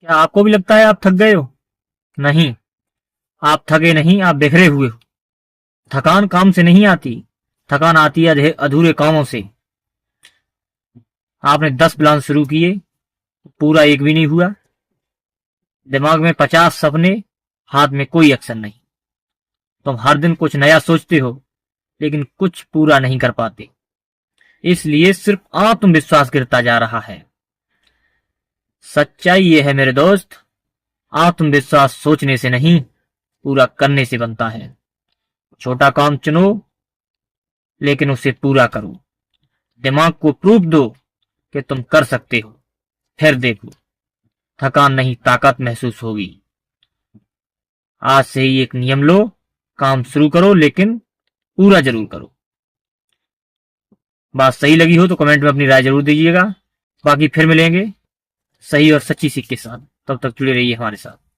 क्या आपको भी लगता है आप थक गए हो? नहीं, आप थके नहीं, आप बिखरे हुए हो। थकान काम से नहीं आती, थकान आती है अधूरे कामों से। आपने 10 प्लान शुरू किए, पूरा एक भी नहीं हुआ। दिमाग में 50 सपने, हाथ में कोई एक्शन नहीं। तुम हर दिन कुछ नया सोचते हो, लेकिन कुछ पूरा नहीं कर पाते। इसलिए सिर्फ आत्मविश्वास गिरता जा रहा है। सच्चाई ये है मेरे दोस्त, आत्मविश्वास सोचने से नहीं, पूरा करने से बनता है। छोटा काम चुनो, लेकिन उसे पूरा करो। दिमाग को प्रूफ दो कि तुम कर सकते हो। फिर देखो, थकान नहीं ताकत महसूस होगी। आज से ही एक नियम लो, काम शुरू करो लेकिन पूरा जरूर करो। बात सही लगी हो तो कमेंट में अपनी राय जरूर दीजिएगा। बाकी फिर मिलेंगे सही और सच्ची सीख के साथ। तब तक जुड़े रहिए हमारे साथ।